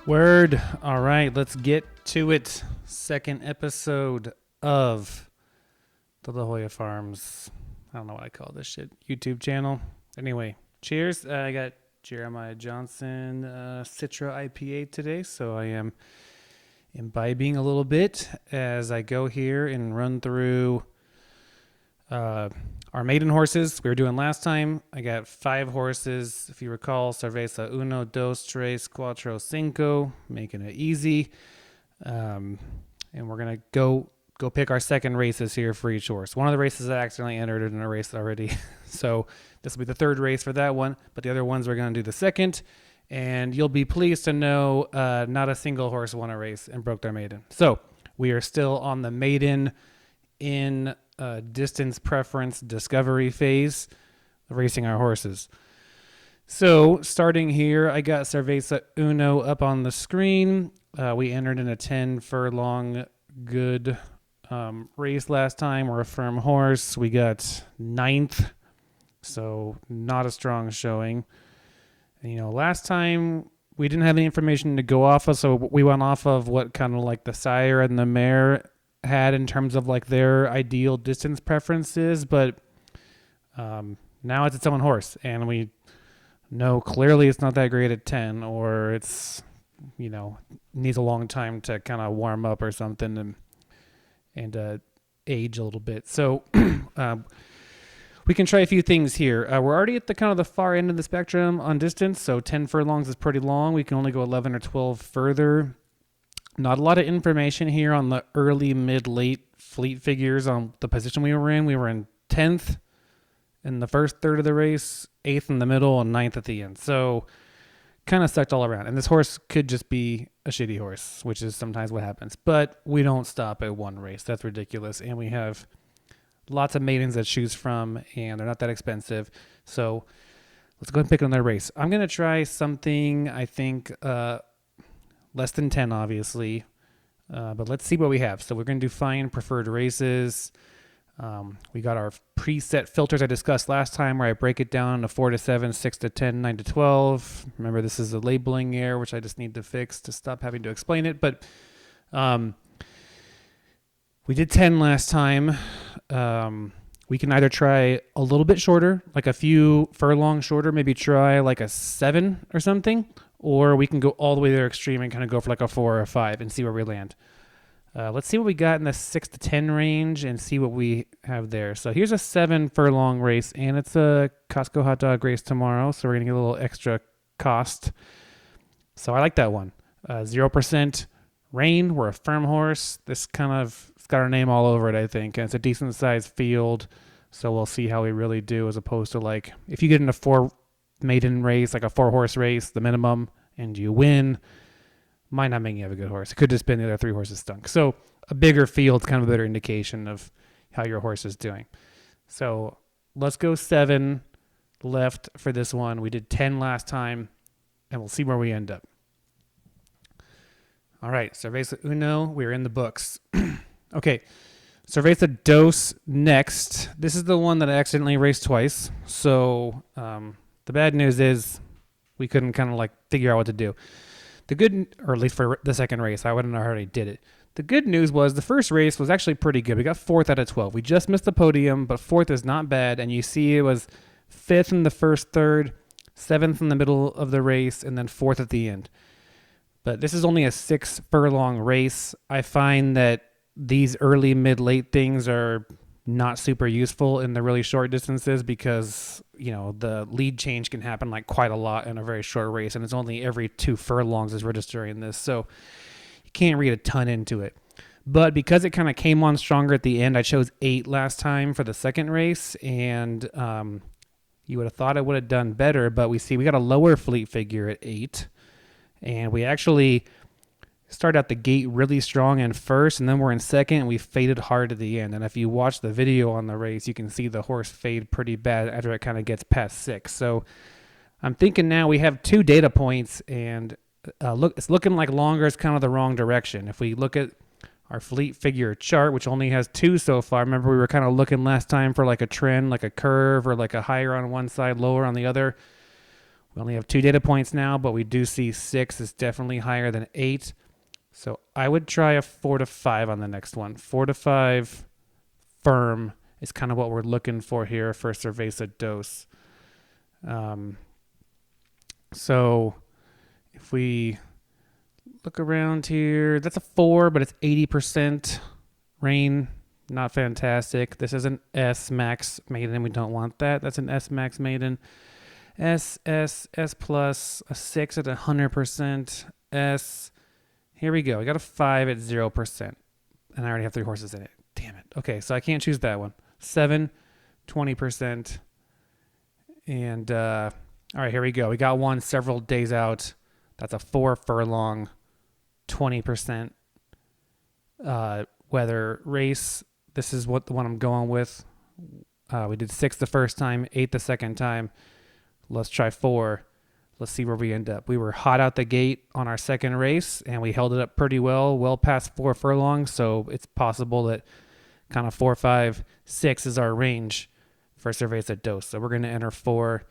Word. All right, let's get to it. Second episode of the La Jolla Farms, I don't know what I call this shit, YouTube channel. Anyway, cheers. I got Jeremiah Johnson Citra IPA today, so I am imbibing a little bit as I go here and run through our maiden horses we were doing last time. I got 5 horses, if you recall: Cerveza 1, 2, 3, 4, 5, making it easy. And we're going to go pick our second races here for each horse. One of the races I accidentally entered in a race already. So this will be the third race for that one, but the other ones we're going to do the second. And you'll be pleased to know not a single horse won a race and broke their maiden. So we are still on the maiden in distance preference discovery phase of racing our horses. So starting here, I got Cerveza 1 up on the screen. We entered in a 10 furlong good race last time. We're a firm horse. We got 9th, so not a strong showing. And, last time we didn't have any information to go off of, so we went off of what kind of like the sire and the mare had in terms of like their ideal distance preferences, but now it's its own horse, and we know clearly it's not that great at 10, or it's needs a long time to kind of warm up or something and age a little bit. So we can try a few things here. We're already at the kind of the far end of the spectrum on distance, so 10 furlongs is pretty long. We can only go 11 or 12 further. Not a lot of information here on the early, mid, late fleet figures on the position we were in. We were in 10th in the first third of the race, 8th in the middle, and 9th at the end. So kind of sucked all around. And this horse could just be a shitty horse, which is sometimes what happens. But we don't stop at one race. That's ridiculous. And we have lots of maidens to choose from, and they're not that expensive. So let's go ahead and pick another race. I'm going to try something, I think, less than 10, obviously, but let's see what we have. So we're going to do fine preferred races. We got our preset filters I discussed last time, where I break it down to 4 to 7, 6 to 10, 9 to 12. Remember, this is a labeling error, which I just need to fix to stop having to explain it. But we did 10 last time. We can either try a little bit shorter, like a few furlongs shorter, maybe try like a 7 or something, or we can go all the way to their extreme and kind of go for like a 4 or a 5 and see where we land. Let's see what we got in the 6 to 10 range and see what we have there. So here's a 7 furlong race, and it's a Costco hot dog race tomorrow, so we're going to get a little extra cost. So I like that one. 0% rain. We're a firm horse. This kind of, it's got our name all over it, I think, and it's a decent sized field, so we'll see how we really do, as opposed to like if you get in a 4 maiden race, like a 4-horse race, the minimum, and you win, might not make you have a good horse. It could just be the other 3 horses stunk. So a bigger field's kind of a better indication of how your horse is doing. So let's go 7 left for this one. We did 10 last time, and we'll see where we end up. All right, Cerveza 1, we're in the books. Okay, Cerveza 2 next. This is the one that I accidentally raced twice. So the bad news is we couldn't kind of like figure out what to do. The good, or at least for the second race, I wouldn't know how I did it. The good news was the first race was actually pretty good. We got 4th out of 12. We just missed the podium, but 4th is not bad. And you see it was 5th in the first third, 7th in the middle of the race, and then 4th at the end. But this is only a 6 furlong race. I find that these early, mid, late things are not super useful in the really short distances because, the lead change can happen like quite a lot in a very short race, and it's only every 2 furlongs is registering this. So you can't read a ton into it. But because it kind of came on stronger at the end, I chose 8 last time for the second race, and you would have thought it would have done better, but we got a lower fleet figure at 8, and we actually started out the gate really strong in first, and then we're in second, and we faded hard at the end. And if you watch the video on the race, you can see the horse fade pretty bad after it kind of gets past 6. So I'm thinking now we have 2 data points, and it's looking like longer is kind of the wrong direction. If we look at our fleet figure chart, which only has 2 so far, remember we were kind of looking last time for like a trend, like a curve, or like a higher on one side, lower on the other. We only have 2 data points now, but we do see 6 is definitely higher than 8. So I would try a 4 to 5 on the next one. 4 to 5 firm is kind of what we're looking for here for Cerveza Dos. So if we look around here, that's a 4, but it's 80% rain. Not fantastic. This is an S max maiden. We don't want that. That's an S max maiden. S plus, a 6 at 100%. S. Here we go. I got a 5 at 0%. And I already have 3 horses in it. Damn it. Okay, so I can't choose that one. 7, 20%. And, all right, here we go. We got one several days out. That's a 4 furlong, 20% weather race. This is the one I'm going with. We did 6 the first time, 8 the second time. Let's try 4. Let's see where we end up. We were hot out the gate on our second race, and we held it up pretty well past 4 furlongs. So it's possible that kind of 4, 5, 6 is our range for Cerveza Dos. So we're going to enter 4,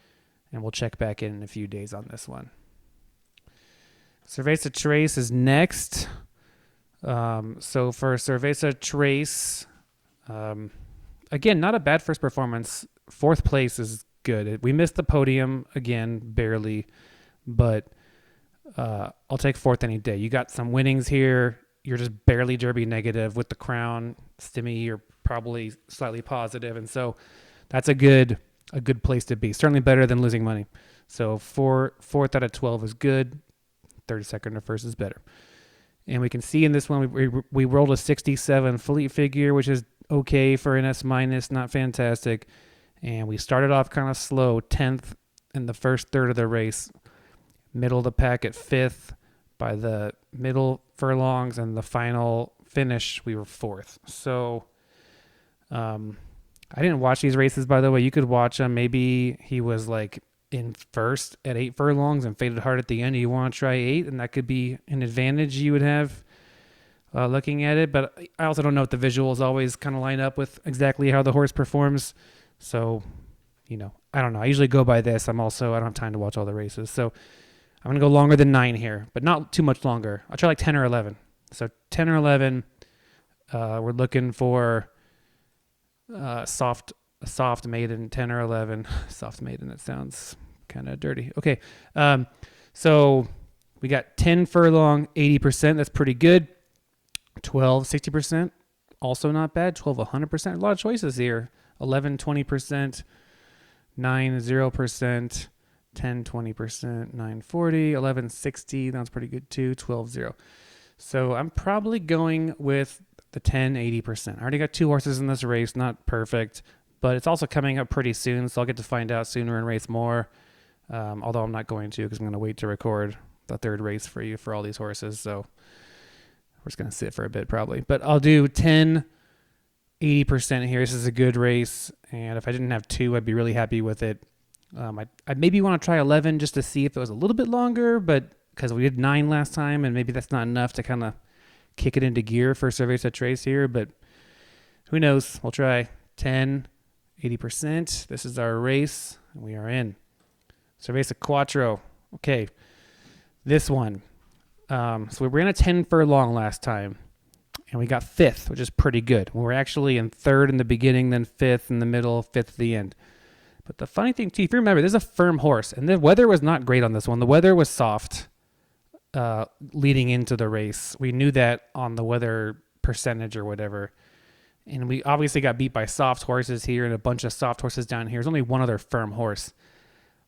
and we'll check back in a few days on this one. Cerveza Trace is next. So for Cerveza Trace, again, not a bad first performance. 4th place is good. We missed the podium again, barely, but I'll take 4th any day. You got some winnings here. You're just barely Derby negative with the crown. Stimmy, you're probably slightly positive, and so that's a good place to be. Certainly better than losing money. So 4th out of 12 is good. 32nd or 1st is better. And we can see in this one we rolled a 67 fleet figure, which is okay for an S minus, not fantastic. And we started off kind of slow, 10th in the first third of the race, middle of the pack at 5th. By the middle furlongs and the final finish, we were 4th. So I didn't watch these races, by the way. You could watch them. Maybe he was like in first at 8 furlongs and faded hard at the end. You want to try 8, and that could be an advantage you would have looking at it. But I also don't know if the visuals always kind of line up with exactly how the horse performs. So, I don't know. I usually go by this. I don't have time to watch all the races. So I'm going to go longer than 9 here, but not too much longer. I'll try like 10 or 11. So 10 or 11, we're looking for soft maiden, 10 or 11. Soft maiden, that sounds kind of dirty. Okay, so we got 10 furlong, 80%. That's pretty good. 12, 60%, also not bad. 12, 100%. A lot of choices here. 11, 20%. 9, 0%. 10, 20%, 9, 40, 11, 60. That's pretty good too. 12, 0. So I'm probably going with the 10, 80%. I already got 2 horses in this race. Not perfect, but it's also coming up pretty soon. So I'll get to find out sooner and race more. Although I'm not going to, because I'm going to wait to record the 3rd race for you for all these horses. So we're just going to sit for a bit probably, but I'll do 10, 80% here. This is a good race. And if I didn't have 2, I'd be really happy with it. I maybe want to try 11 just to see if it was a little bit longer, but because we did 9 last time, and maybe that's not enough to kind of kick it into gear for Cerveza Trace here, but who knows? We'll try 10, 80%. This is our race, and we are in. Cerveza Quattro. Okay, this one. So we ran a 10 furlong last time, and we got 5th, which is pretty good. We were actually in 3rd in the beginning, then 5th in the middle, 5th at the end. But the funny thing, too, if you remember, this is a firm horse, and the weather was not great on this one. The weather was soft leading into the race. We knew that on the weather percentage or whatever. And we obviously got beat by soft horses here and a bunch of soft horses down here. There's only one other firm horse.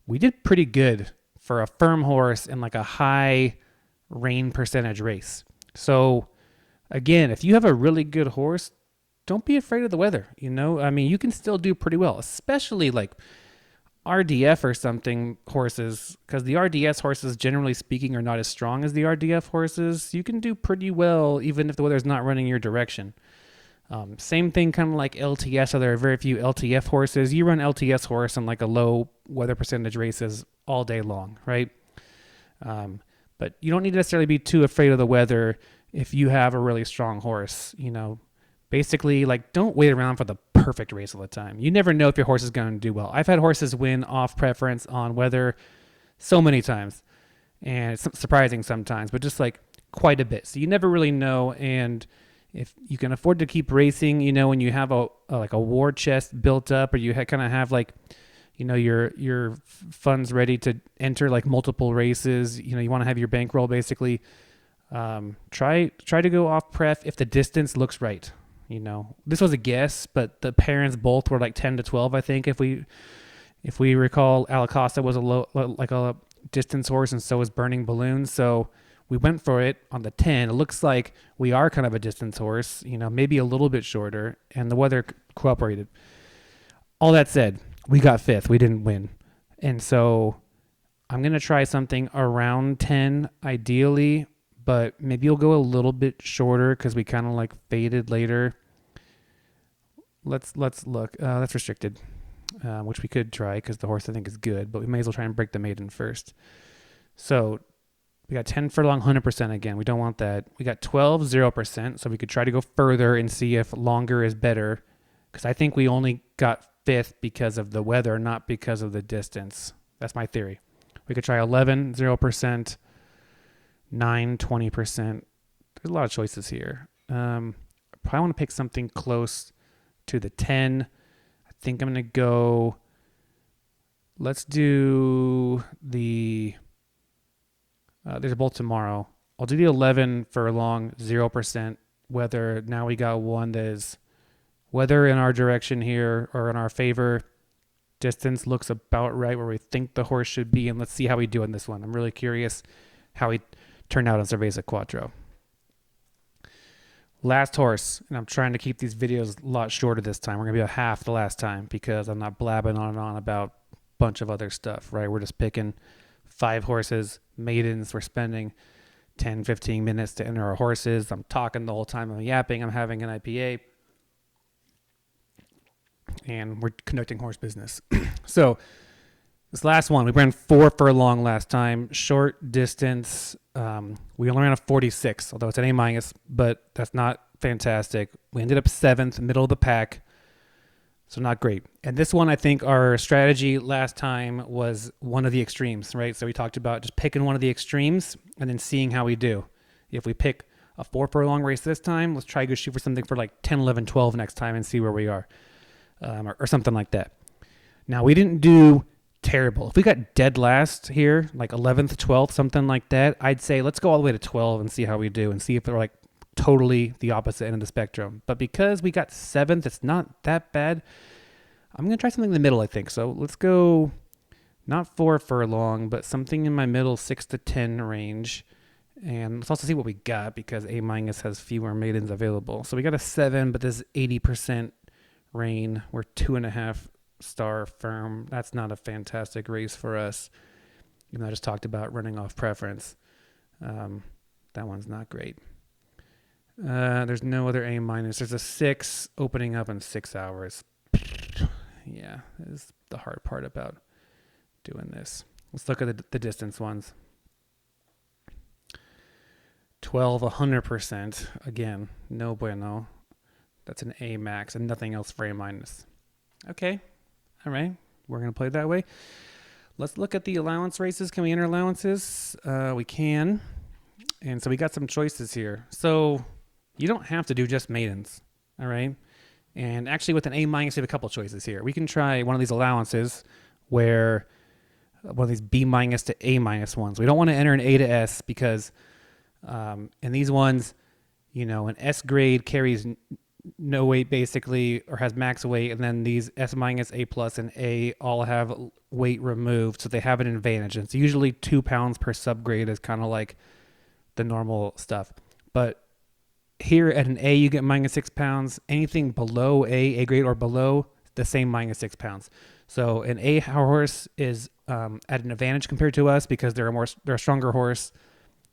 We did pretty good for a firm horse in like a high rain percentage race. So, again, if you have a really good horse, don't be afraid of the weather, you can still do pretty well, especially like RDF or something horses, because the RDS horses, generally speaking, are not as strong as the RDF horses. You can do pretty well even if the weather's not running your direction. Same thing kind of like LTS, so there are very few LTF horses. You run LTS horse in like a low weather percentage races all day long, right? But you don't need to necessarily be too afraid of the weather if you have a really strong horse. Basically, like, don't wait around for the perfect race all the time. You never know if your horse is going to do well. I've had horses win off preference on weather so many times, and it's surprising sometimes, but just like quite a bit. So you never really know. And if you can afford to keep racing, when you have a war chest built up, or you kind of have like, your funds ready to enter like multiple races, you want to have your bankroll basically. Try to go off pref if the distance looks right. This was a guess, but the parents both were like 10 to 12, I think. If we recall, Alacosta was a distance horse, and so was Burning Balloon. So we went for it on the 10. It looks like we are kind of a distance horse, maybe a little bit shorter, and the weather cooperated. All that said, we got fifth. We didn't win. And so I'm going to try something around 10, ideally, but maybe you'll go a little bit shorter because we kind of like faded later. Let's look. That's restricted, which we could try because the horse I think is good, but we may as well try and break the maiden first. So we got 10 furlong, 100% again. We don't want that. We got 12, 0%, so we could try to go further and see if longer is better, because I think we only got fifth because of the weather, not because of the distance. That's my theory. We could try 11, 0%. 9, 20%. There's a lot of choices here. Probably want to pick something close to the 10. I think I'm going to go, let's do the, there's both tomorrow. I'll do the 11 furlong, 0% weather. Now we got one that is weather in our direction here, or in our favor. Distance looks about right where we think the horse should be, and let's see how we do in this one. I'm really curious how he turned out on Cerveza Quattro. Last horse, and I'm trying to keep these videos a lot shorter this time. We're going to be about half the last time because I'm not blabbing on and on about a bunch of other stuff, right? We're just picking 5 horses, maidens. We're spending 10, 15 minutes to enter our horses. I'm talking the whole time. I'm yapping. I'm having an IPA. And we're conducting horse business. So this last one, we ran 4 furlong last time, short distance. We only ran a 46, although it's an A-, but that's not fantastic. We ended up 7th, middle of the pack, so not great. And this one, I think our strategy last time was one of the extremes, right? So we talked about just picking one of the extremes and then seeing how we do. If we pick a 4 furlong race this time, let's try to go shoot for something for like 10, 11, 12 next time and see where we are, or something like that. Now, we didn't do terrible. If we got dead last here, like 11th, 12th, something like that, I'd say let's go all the way to 12 and see how we do and see if they're like totally the opposite end of the spectrum. But because we got 7th, it's not that bad. I'm going to try something in the middle, I think. So let's go not 4 furlong, but something in my middle 6 to 10 range. And let's also see what we got because A- has fewer maidens available. So we got a 7, but this is 80% rain. We're 2.5 star firm. That's not a fantastic race for us. Even though I just talked about running off preference. That one's not great. There's no other A-. There's a 6 opening up in 6 hours. Yeah, that is the hard part about doing this. Let's look at the distance ones. 12, 100%. Again, no bueno. That's an A max and nothing else for A-. Okay. All right. We're going to play it that way. Let's look at the allowance races. Can we enter allowances? We can. And so we got some choices here. So you don't have to do just maidens. All right. And actually with an A-, we have a couple choices here. We can try one of these allowances where one of these B- to A- ones. We don't want to enter an A to S because in these ones, an S grade carries no weight basically, or has max weight, and then these S-, A+, and A all have weight removed, so they have an advantage. And it's usually 2 pounds per subgrade is kind of like the normal stuff. But here at an A, you get -6 pounds. Anything below A grade or below, the same -6 pounds. So an A horse is at an advantage compared to us because they're a stronger horse,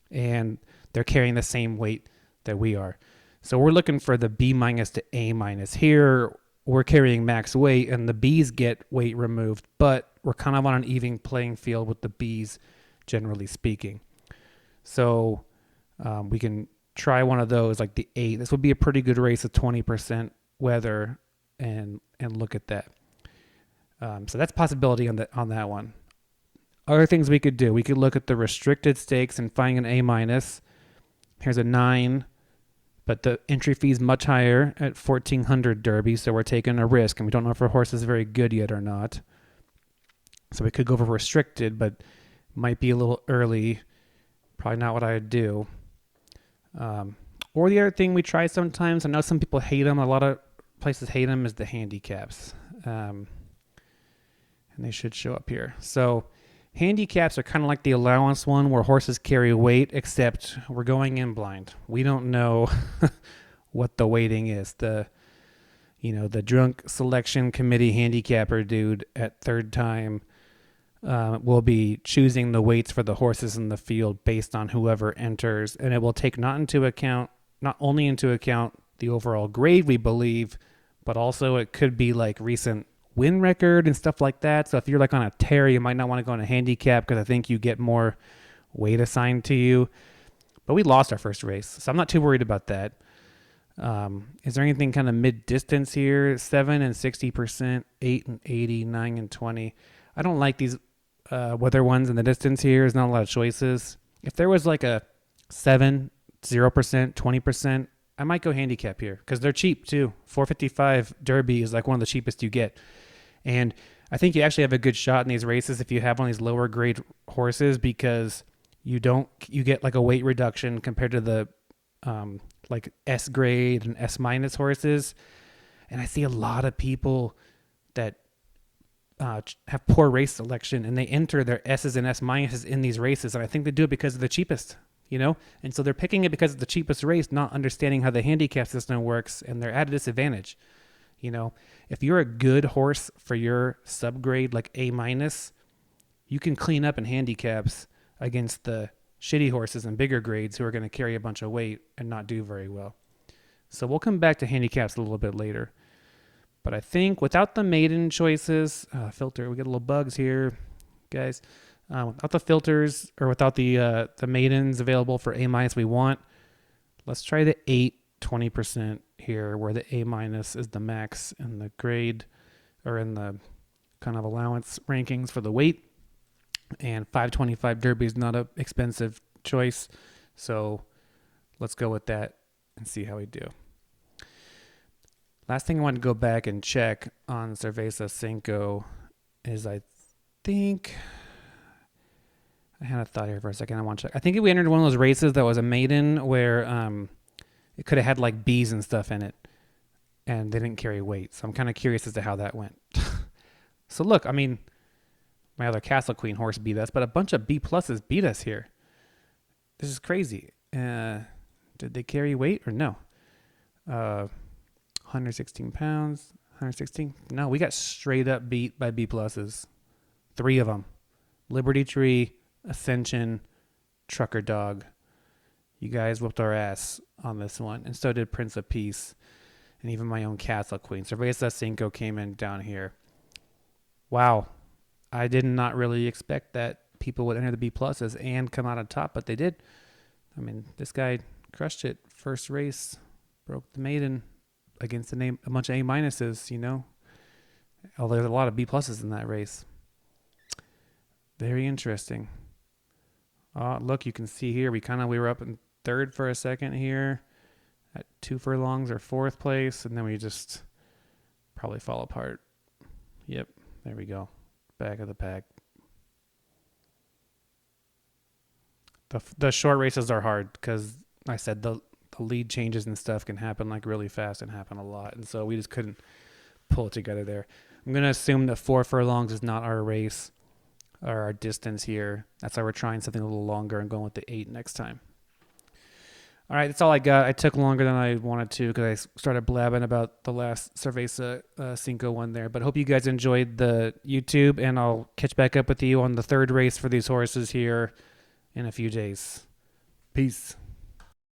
and they're carrying the same weight that we are. So we're looking for the B- to A-. Here, we're carrying max weight, and the B's get weight removed, but we're kind of on an even playing field with the B's, generally speaking. So we can try one of those, like the 8. This would be a pretty good race with 20% weather, and look at that. So that's a possibility on that one. Other things we could do, we could look at the restricted stakes and find an A-. Here's a 9, but the entry fee is much higher at 1,400 Derby, so we're taking a risk, and we don't know if our horse is very good yet or not. So we could go for restricted, but might be a little early. Probably not what I would do. Or the other thing we try sometimes, I know some people hate them, a lot of places hate them, is the handicaps. And they should show up here. So handicaps are kind of like the allowance one where horses carry weight, except we're going in blind. We don't know what the weighting is. The drunk selection committee handicapper dude at third time will be choosing the weights for the horses in the field based on whoever enters, and it will take not only into account the overall grade we believe, but also it could be like recent win record and stuff like that. So if you're like on a tear, you might not want to go on a handicap because I think you get more weight assigned to you. But we lost our first race, so I'm not too worried about that. Is there anything kind of mid-distance here? 7 and 60%, 8 and 80, 9 and 20. I don't like these weather ones in the distance here. There's not a lot of choices. If there was like a 7, 0%, 20%, I might go handicap here because they're cheap too. 455 Derby is like one of the cheapest you get. And I think you actually have a good shot in these races if you have one of these lower grade horses, because you get like a weight reduction compared to the like S grade and S- horses. And I see a lot of people that have poor race selection and they enter their S's and S- in these races. And I think they do it because they're the cheapest, and so they're picking it because it's the cheapest race, not understanding how the handicap system works, and they're at a disadvantage. If you're a good horse for your subgrade, like A-, you can clean up in handicaps against the shitty horses and bigger grades who are going to carry a bunch of weight and not do very well. So we'll come back to handicaps a little bit later. But I think without the maiden choices, filter, we get little bugs here, guys. Without the filters or without the maidens available for A- we want, let's try the 8, 20% here, where the A- is the max in the grade or in the kind of allowance rankings for the weight. And 525 Derby is not an expensive choice. So let's go with that and see how we do. Last thing I want to go back and check on Cerveza Cinco is I had a thought here for a second. I want to check. I think we entered one of those races that was a maiden where it could have had like bees and stuff in it, and they didn't carry weight. So I'm kind of curious as to how that went. So look, I mean, my other Castle Queen horse beat us, but a bunch of B pluses beat us here. This is crazy. Did they carry weight or no? 116 pounds, 116. No, we got straight up beat by B pluses. 3 of them. Liberty Tree, Ascension, Trucker Dog. You guys whooped our ass on this one. And so did Prince of Peace. And even my own Castle Queen. Cerveza Cinco came in down here. Wow. I did not really expect that people would enter the B pluses and come out on top, but they did. I mean, this guy crushed it. First race, broke the maiden against a bunch of A-, Although there's a lot of B pluses in that race. Very interesting. Look, you can see here, we were up in third for a second here at 2 furlongs or 4th place, and then we just probably fall apart. Yep, there we go. Back of the pack. The short races are hard because I said the lead changes and stuff can happen like really fast and happen a lot. And so we just couldn't pull it together there. I'm going to assume that 4 furlongs is not our race or our distance here. That's why we're trying something a little longer and going with the 8 next time. All right, that's all I got. I took longer than I wanted to because I started blabbing about the last Cerveza Cinco one there. But I hope you guys enjoyed the YouTube, and I'll catch back up with you on the 3rd race for these horses here in a few days. Peace.